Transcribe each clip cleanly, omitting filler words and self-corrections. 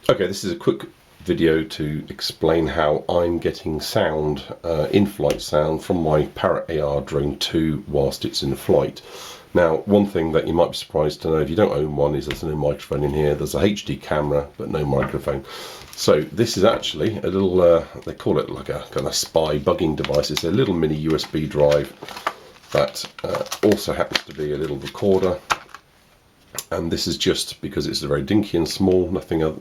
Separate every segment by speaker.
Speaker 1: Okay, this is a quick video to explain how I'm getting sound, in-flight sound from my Parrot AR.drone 2 whilst it's in flight. Now, one thing that you might be surprised to know if you don't own one is there's no microphone in here. There's a HD camera, but no microphone. So this is actually a little, they call it like a kind of spy bugging device. It's a little mini USB drive that also happens to be a little recorder. And this is just because it's very dinky and small.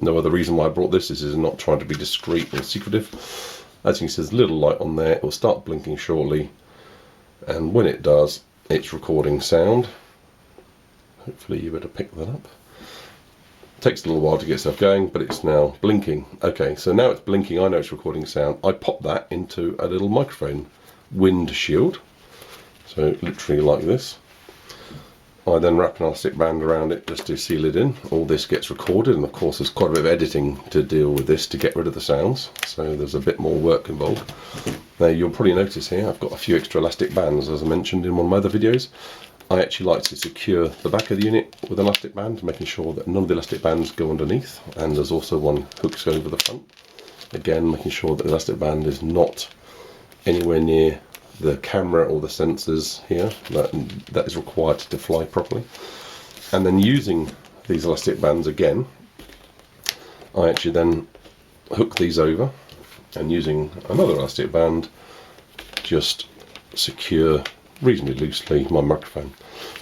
Speaker 1: No other reason why I brought this. This is not trying to be discreet or secretive. As you can see, there's a little light on there. It will start blinking shortly, and when it does, it's recording sound. Hopefully you better pick that up. It takes a little while to get stuff going, but it's now blinking. Okay, so now it's blinking. I know it's recording sound. I pop that into a little microphone wind shield. So literally like this. I then wrap an elastic band around it just to seal it in. All this gets recorded, and of course there's quite a bit of editing to deal with this to get rid of the sounds, so there's a bit more work involved. Now you'll probably notice here I've got a few extra elastic bands, as I mentioned in one of my other videos. I actually like to secure the back of the unit with an elastic band, making sure that none of the elastic bands go underneath, and there's also one hooks over the front. Again, making sure that the elastic band is not anywhere near the camera or the sensors here that is required to fly properly. And then using these elastic bands again, I actually then hook these over, and using another elastic band just secure reasonably loosely my microphone.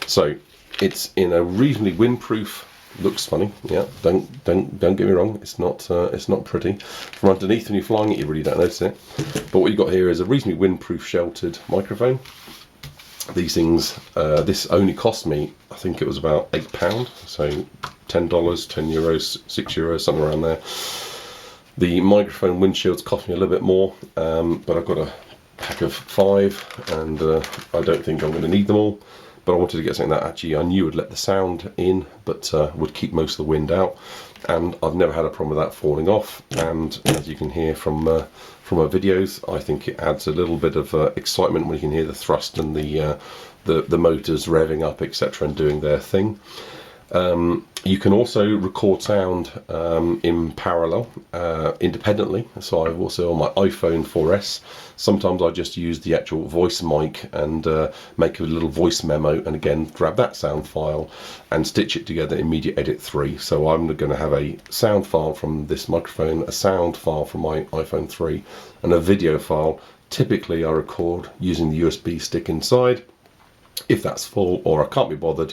Speaker 1: So it's in a reasonably windproof. Looks funny, yeah. Don't get me wrong. It's not pretty. From underneath, when you're flying it, you really don't notice it. But what you've got here is a reasonably windproof, sheltered microphone. These things, this only cost me, I think it was about £8, so $10, €10, €6, something around there. The microphone windshields cost me a little bit more, but I've got a pack of 5, and I don't think I'm going to need them all. But I wanted to get something that actually I knew would let the sound in, but would keep most of the wind out. And I've never had a problem with that falling off. And as you can hear from my videos, I think it adds a little bit of excitement when you can hear the thrust and the motors revving up, etc., and doing their thing. You can also record sound in parallel, independently. So I've also, on my iPhone 4S, sometimes I just use the actual voice mic and make a little voice memo, and again grab that sound file and stitch it together in MediaEdit 3. So I'm going to have a sound file from this microphone, a sound file from my iPhone 3, and a video file. Typically I record using the USB stick inside. If that's full or I can't be bothered,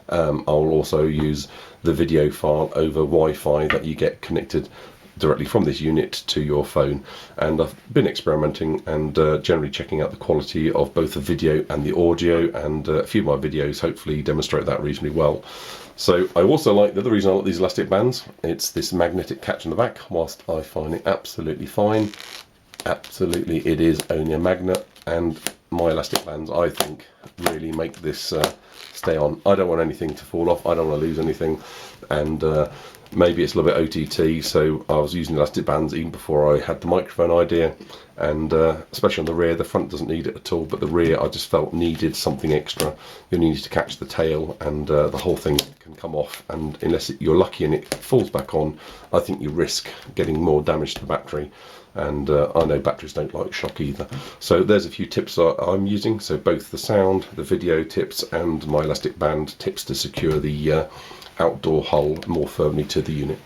Speaker 1: I'll also use the video file over Wi-Fi that you get connected directly from this unit to your phone. And I've been experimenting and generally checking out the quality of both the video and the audio, and a few of my videos hopefully demonstrate that reasonably well. So I also like, the other reason I like these elastic bands, it's this magnetic catch on the back. Whilst I find it absolutely fine, absolutely it is only a magnet, and my elastic bands, I think, really make this stay on. I don't want anything to fall off. I don't want to lose anything, and maybe it's a little bit OTT, so I was using elastic bands even before I had the microphone idea, and especially on the rear. The front doesn't need it at all, but the rear I just felt needed something extra. You needed to catch the tail, and the whole thing can come off, and unless you're lucky and it falls back on, I think you risk getting more damage to the battery. And I know batteries don't like shock either. So there's a few tips I'm using. So both the sound, the video tips, and my elastic band tips to secure the outdoor hull more firmly to the unit.